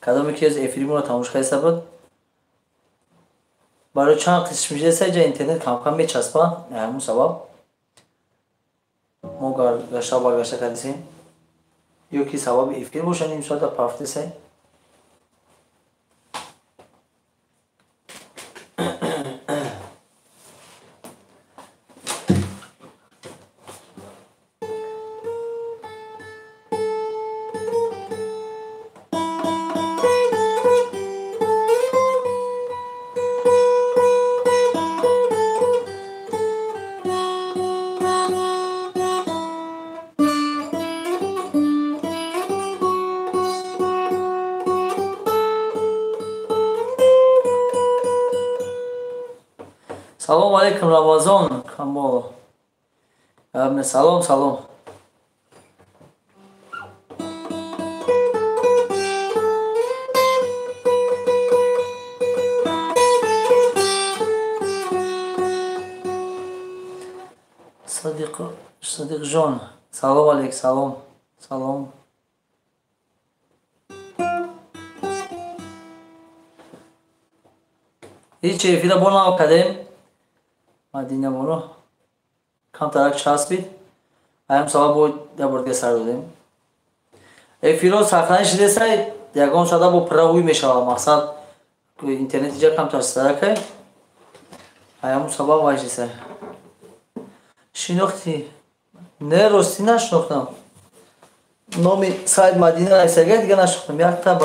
کدام یکی از افیلمون رو تماشا کردید؟ برای چند قسم میشه جا اینترنت کم کم میچسبه، همون سبب ما گشته برگشته کردیم. یکی سبب افیلم باشه نیم ساعت پافته سه. سلام علیکم رمضان کامل. سلام سلام. صدیق جان سلام علیک سلام سلام. هیچی فیدا بونا کردیم مدینه بونو کم ترک چسبید ایم سوال بود دبرده سر دادیم افیرو سخنه شده سای یکان شده با پروی میشه مقصد اینترنت اینجا کم ترک ایم سبب وایشی سای شناختی نه راستی نشناختم نام سایت مدینه ایساگه دیگه نشناختم یک تا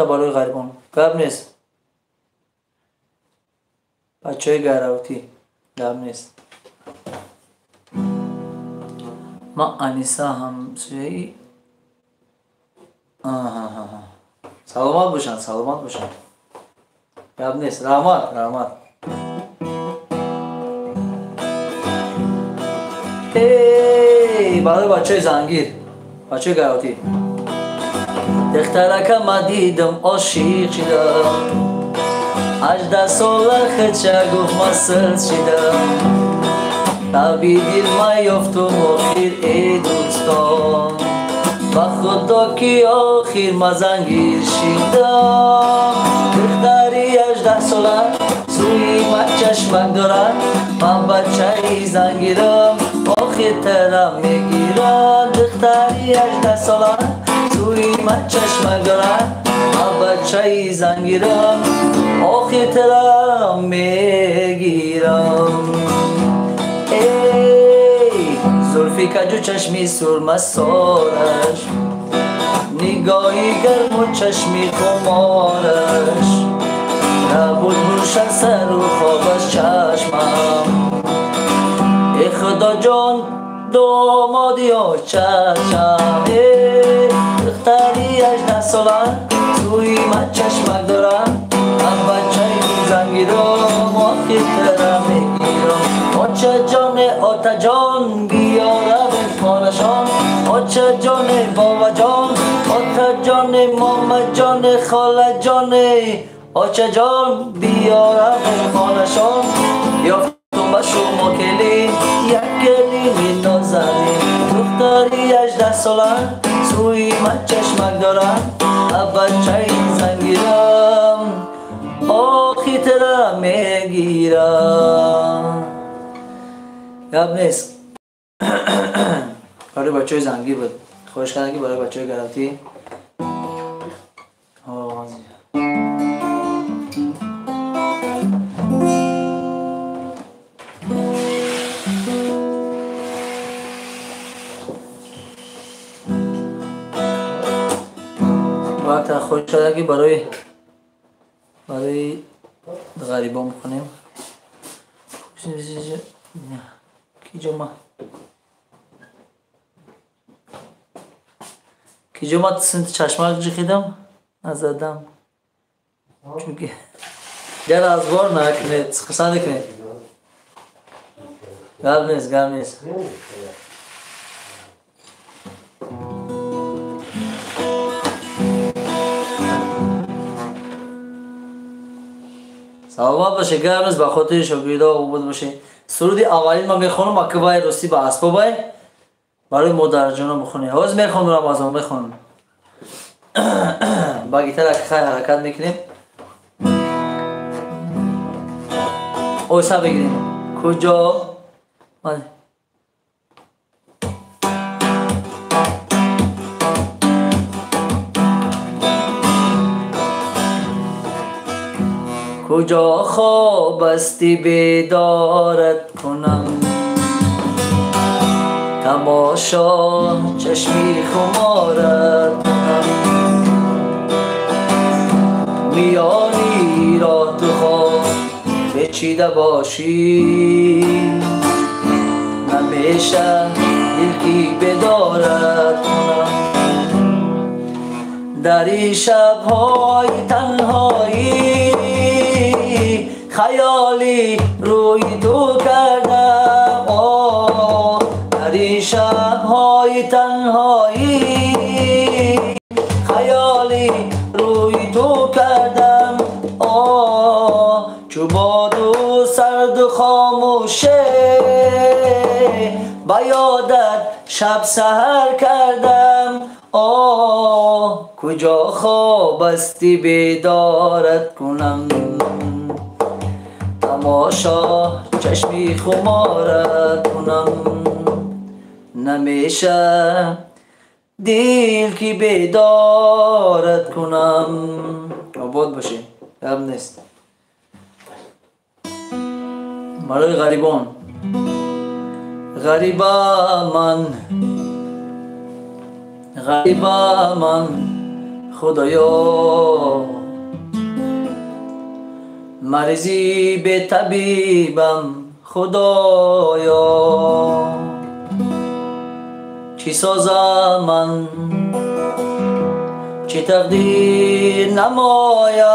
برای غریبان گرم نیست بچه های گراوتی گرم نیست ما انیسا همسویی سلامت باشن سلامت باشن گرم نیست رحمت ای برای بچه های زنگیر بچه های گراوتی دخترکم دیدم عاشق شدم 18 ساله خچه گفت مسل شدم تبی دیر میافتم آخر ای دوستان با خدا که آخر مزنگیر شدم دختری 18 ساله سوی من چشمک دارد من بچه ای زنگیرم آخر ترم میگیرم دختری 18 ساله توی من چشمک دارد من بچه ای زنگیرم آخی ترم میگیرم ای زلفی کجو چشمی سرم سارش نگاهی گرم و چشمی خمارش نبود روشن سر و خوابش چشمم ای خدا جان دامادی ها چشم دختری 18 ساله توی من چشمک دارم من بچه ای زنگیرم آخی ترم میگیرم آچه جان آتا جان بیاره خانشان آچه جان بابا جان آتا جان ماما جان خاله جان آچه جان بیاره خانشان یا با شما کلی یک کلی می نازنی دختری 18 ساله سوی من چشمک دارم بچه ای زنگیرم آخی ترم میگیرم یاب نیست برای بچه های زنگیر بود خوش کنه که برای بچه های گراتی وقت خوش شده که برای غریبا میکنیم کی جمعه سنت چشمک جخیدم نزدم چونکه گر از بار نکنید قصه نکنید گرم نیست саломат бошед, гам нест ба хотири шогирдо обод бошед. суруди аввалин ма мехонам акбай рости ба асбобай барои модарҷоно мехонем. ҳозир мехонам рамазон мехонам. ба гитара хай ҳаракат мекунем. ойса бигирем. куҷо کجا خواب استی بیدارت کنم تماشا چشمی خمارت کنم میانی را تو خواب بچیده باشی نمیشه دلکی بیدارت کنم در این شب‌های تنهایی خیالی روی تو کردم در این شب‌های تنهایی خیالی روی تو کردم چو باد و سرد و خاموشه با یادت شب سحر کردم کجا خواب استی بیدارت کنم تماشا چشمی خمارت کنم نمیشه دل کی بیدارت کنم آباد باشه هم نیست برای غریبان غریبا من خدایا مریضی به طبیبم خدایا چی سازم من چی تقدیر نمایم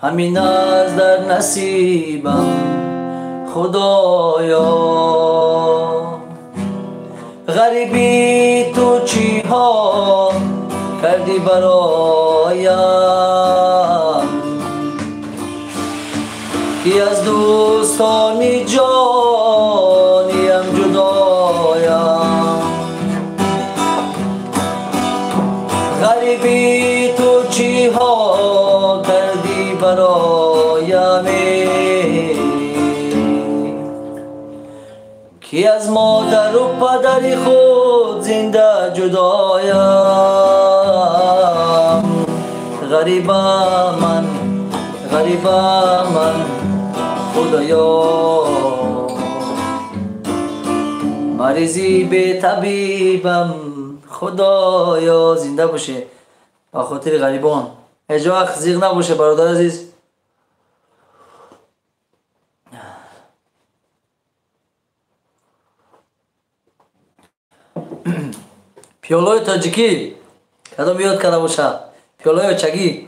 همین از در نصیبم خدایا غریبی تو چی ها کردی برایم کی از دوستانی جانیم جدایم غریبی تو چی ها کردی برایم کی از مادر و پدر خود زنده جدایم غریبا من خدایا مریضی به طبیبم خدایا زنده باشه با خاطر غریبان اجا اخزیق نباشه برادر عزیز پیولای تاجیکی کدام یاد کرده باشه پیولای چگی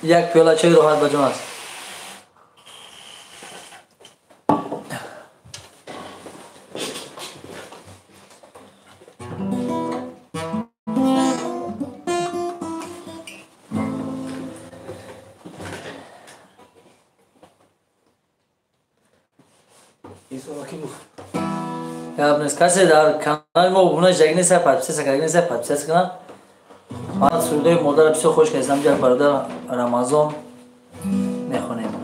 یک پیولا چای راحت بجام است کسی در کانال ما بونه جگنی سر پادپسیس کنه من سروده مادر بسیار خوش که اسلام جای برادر رمضان میخونیم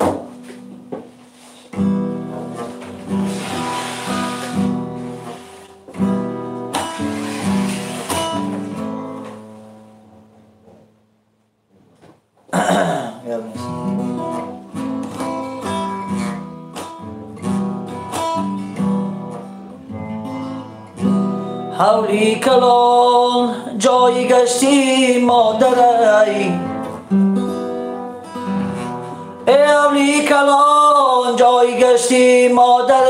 حولی کلان جایی گشتی مادرای ای حولی کلان جایی گشتی مادرای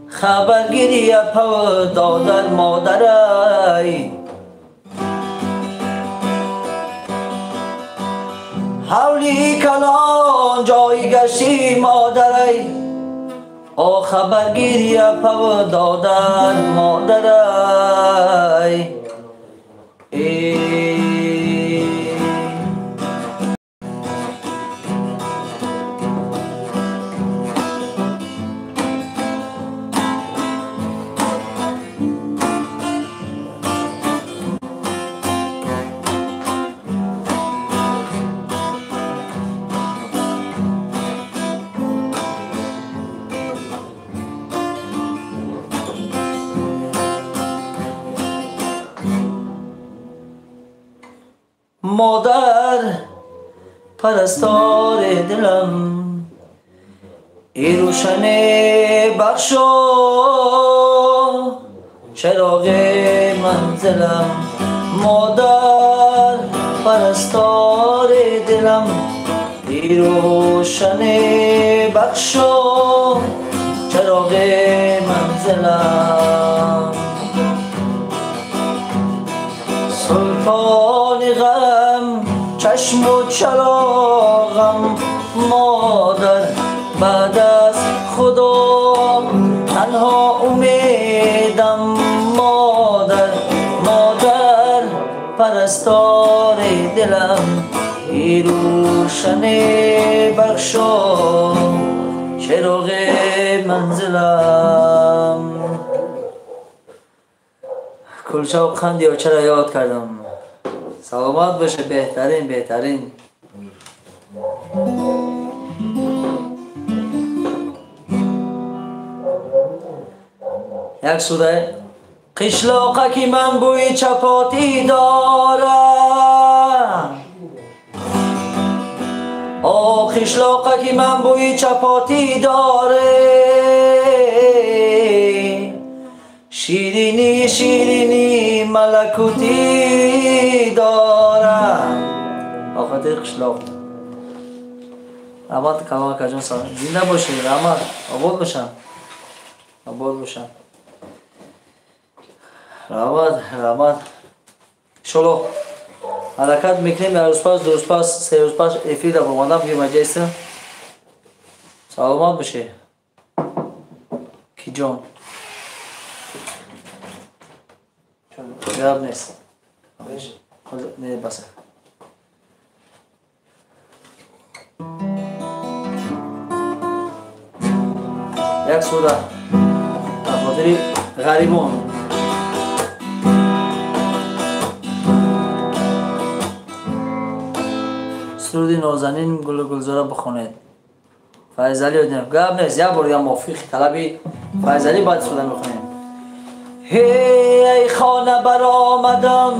خبرگیری پا دادر مادرای حولی کلان جایی گشتی مادرای خبر گیریه پو دادن مادرای مادر پرستار دلم ای روشن بخشو چراغ منزلم مادر پرستار دلم ای روشن بخشو چراغ منزلم سلطان غم چشم و چراغم مادر بعد از خدا تنها امیدم مادر پرستار دلم ای روشن بخشو چراغ منزلم کلچاق خندی و چرا یاد کردم سلامت باشه بهترین یک سوره قشلاقه که من بوی چپاتی دارم قشلاقه که من بوی چپاتی داره شیرینی ملکوتی دارم آخاطر قشلاق رحمت کلام کجان سلام زنده باشی رحمت آباد باشم رحمت شلو حرکت میکنیم در روز پس دو روز پس سه روز پس افید با مادم که مجلس سلامت بشه کی جان جواب نیست نه بسه یک سودا خاطری غریبان سرودی نازنین گل گلزاره بخونید فایزالی رو دیم گاب نیست یا بار یا موفیق طلبی فایزالی باید سودن بخونید ای خانه برآمدم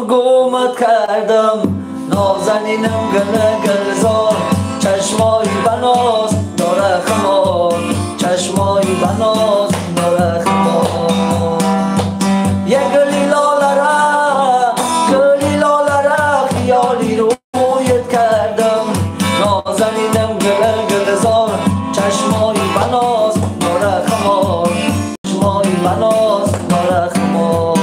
گمت کردم نازنینم گلزار چشمای بناز داره خمار چشمای بناز داره خمار یک گلی لاله خیالی رویت کردم نازنینم گلزار چشمای بناز داره خمار چشمای بناز داره خمار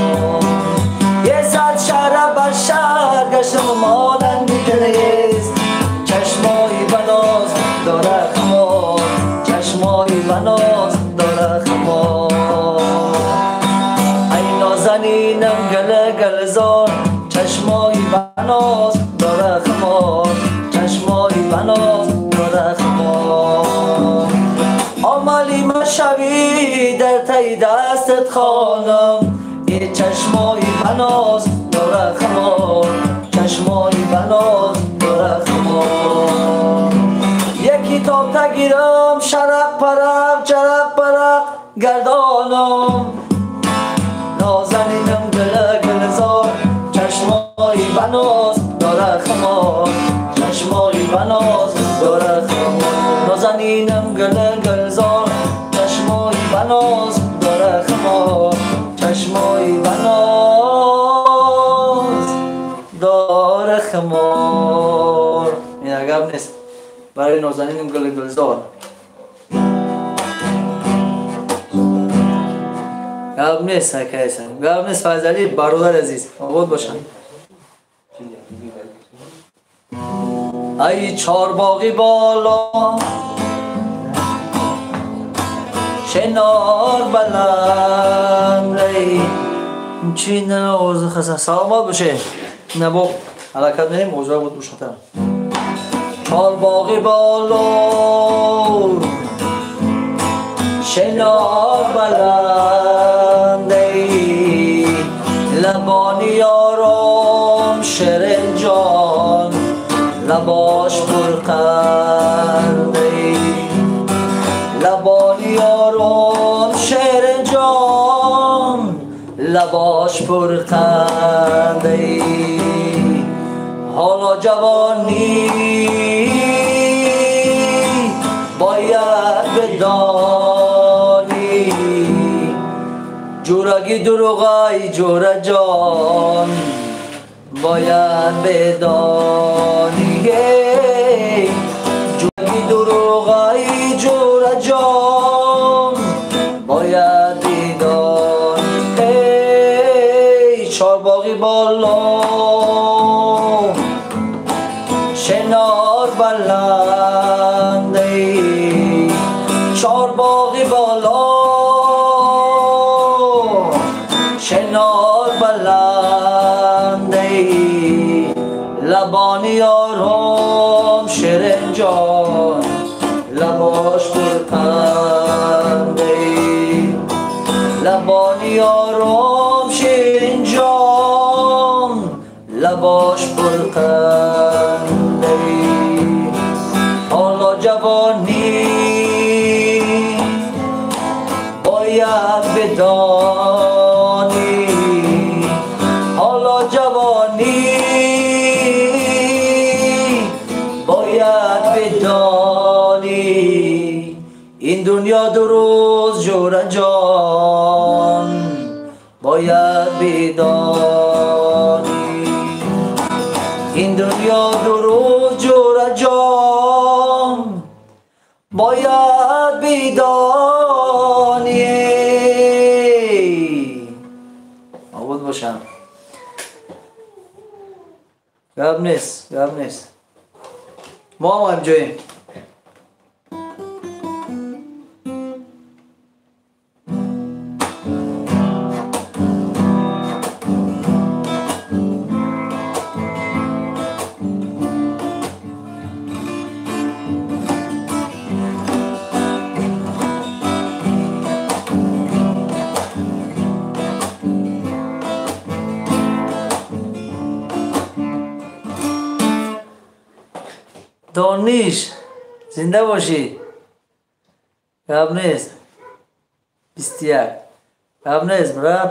یه صد شهر بر شهر گشتم مانندی دلیز چشمای بناز داره خمار چشمای بناز داره خمار ای نازنینم گلزار چشمای بناز داره خمار چشمای بناز داره خمار آمالی مشوی در تای دستت خانم ای چشمای بناز داره خمار چشمای بناز داره خمار یکی تاب تگیرم شرق پرق گردانم نازنینم گلزار چشمای بناز داره خمار چشمای بناز داره خمار نازنینم گلزار چشمای بناز داره خمار چشمای بناز داره خمار این عقب نیست برای نازنینم گلزار گاب نیست حکایتن گاب نیست فایزالی برادر عزیز آباد باشن ای چارباغی بالا شنار بلند ای چی نه عوض خسن سلامات باشه نبا حرکت نیم موضوع بود بشتر چارباغی بالا شنار بلند ای لبانی آرام شیرین جان لباش پرخنده ای لبانی آرام شیرین جان لباش پرخنده ای حالا جوانی باید بدانی جورگی دروغای جور جان باید بدانی جورگی دروغای جور جان باید بدانی چارباغی بالا شنار بلند ای چارباغی بالا شنار بلند ای لبانی آرام شیرین جان لباش پرخنده ای لبانی آرام شیرین جان لباش پرخنده ای حالا جوانی باید بدانی حالا جوانی باید بدانی این دنیا دو روز جور جان باید بدانی این دنیا دو روز جور جان باید بدانی آبود باشم گرم نیست ما هم جاییم دانش زنده باشی گرم نیست 21 گرم نیست براب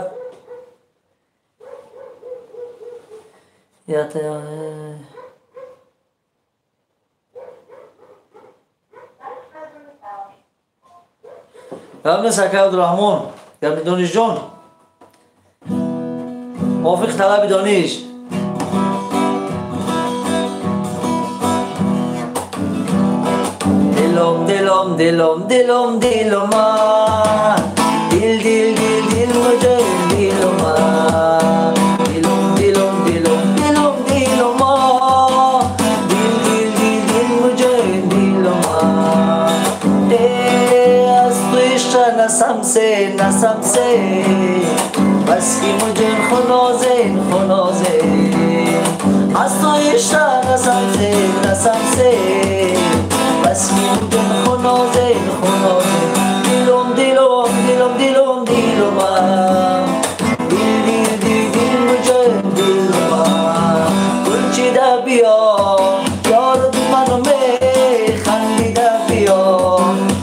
گرم نیست اکه عبدالرحمن گرم دانش جان موافق طلب دانش دلم دلم دلم دلم دل دل دل دل مجھے دلم دلم دلم دلم دلم دلم دل دل دل دل مجھے دلم دے از تو عشق نسم سے بس کی مجھے خنازے از تو عشق نسم سے بس کی مجھے خنازے دلم دلم دلم دلم دلم دل دل دل دل مجھے دلم گلچیدہ بیا یارد منو میں خندیدہ بیا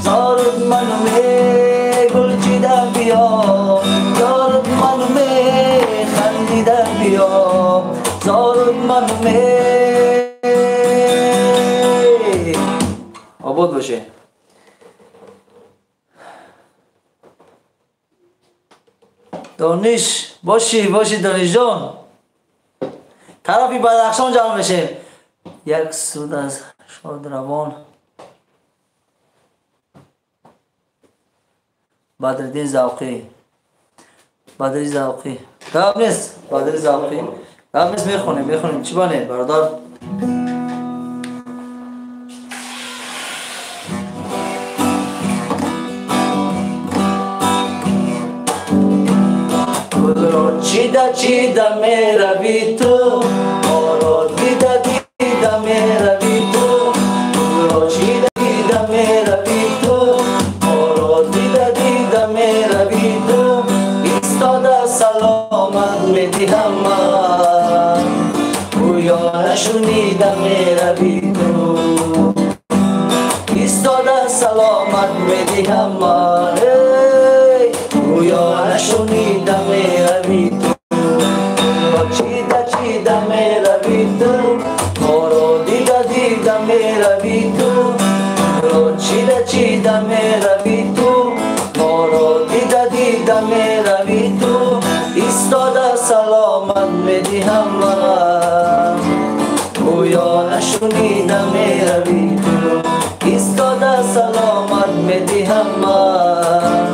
زارد منو میں گلچیدہ بیا یارد منو میں خندیدہ بیا زارد منو میں آباد باشه دانش باشی دانش جان طرفی بدخشان جمع بشه یک سود از شادروان بدردین زوقی گرم نیست بدر زوقی گرم نیست میخونیم چی بانه برادر چیده می روی تو ما را دیده دیده می روی تو ما را چیده دیده می روی تو ما را دیده دیده می روی تو ایستاده سلامت می دهم من گویا نشنیده می روی تو ایستاده سلامت می دهم من گویا نشنیده می روی تو چیده چیده می روی تو ما را دیده دیده می روی تو چیده چیده می روی تو ما را دیده دیده می روی تو ایستاده سلامت می دهم من گویا نشنیده می روی تو ایستاده سلامت می دهم من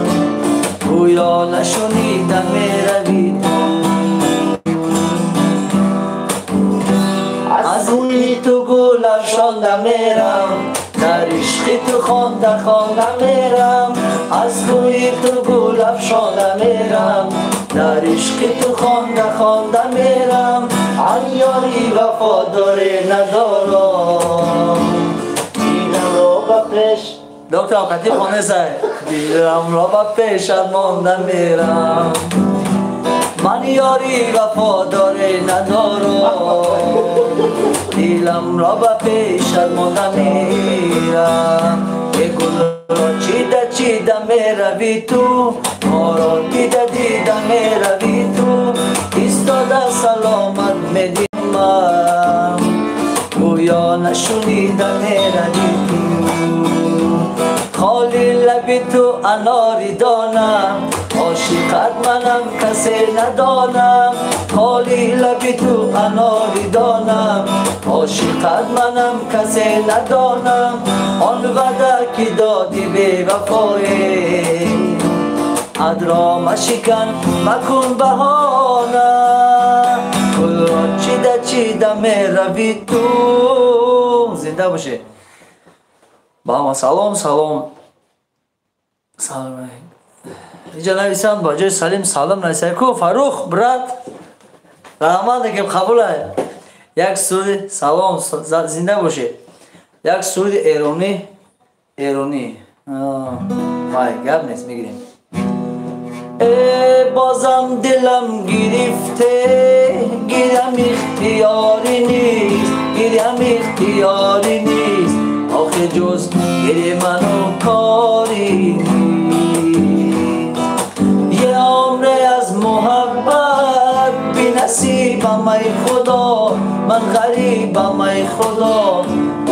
گویا نشنیده می روی تو از روی تو گل افشانده میرم در عشق تو خانده خانده میرم از روی تو گل افشانده میرم در عشق تو خانده خانده میرم آن یاری وفاداری ندارم دیدم را به پیش دکتر اوقاتی خانه سای دیدم را به پیش مانده میرم من یاری وفاداری ندارم دیلم را به پیش مانده میرم یه گل را چیده چیده می روی تو ما را دیده دیده می روی تو ایستاده سلامت می دیم گویا نشنیده می روی تو خالی لبی تو اناری دانم عاشقت منم کسی ندانم خالی لبی تو اناری دانم عاشقت منم کسی ندانم آن وعده که دادی بی وفایی ادرا مشکن مکن بهانه گل را چیده چیده می روی تو زنده باشه با سلام سلام سلام اینجا نویسم با جای سلیم سلام نویسه کو فروخ برات رحمت که قبول است یک سرود سلام زنده باشه یک سرود ایرانی وای گپ نیست میگیریم بازم دلم گرفته گیرم اختیاری نیست گیرم اختیاری نیست آخه جز گیر منو کاری نیست یه عمر از محبت بی نصیبم ای خدا من غریبم ای خدا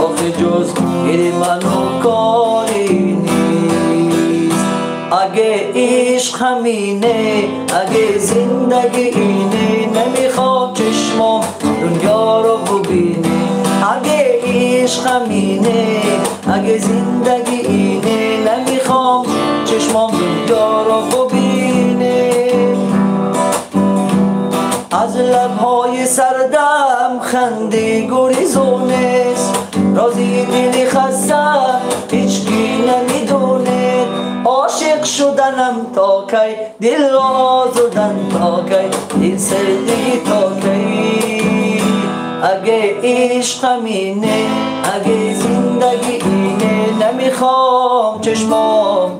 آخه جز گیر منو کاری نیست اگه عشق همینه اگه زندگی اینه نمیخوام چشمم دنیا رو ببینه اگه عشق همینه اگه زندگی اینه نمیخوام چشمم دنیا رو ببینه از لبهای سردم خنده گریزونست رازی دلی خسته هیچکی نمیدونه عاشق شدنم تا کی دل آزردن تا کی دل سردگی تا کی اگه عشق همینه اگه زندگی اینه نمیخوام چشمام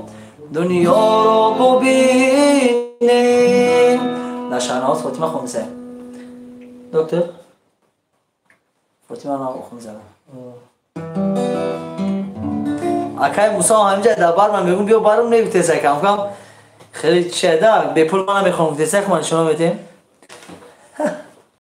دنیا رو ببینه نشانات فاطمه خونسه دکتر فاطمه نام خونسه اکای موسی همینجا دبار من میگم بیا برام نمیتیسه کم کم خیلی چه ده به پول من میخوام تیسه من شما میتیم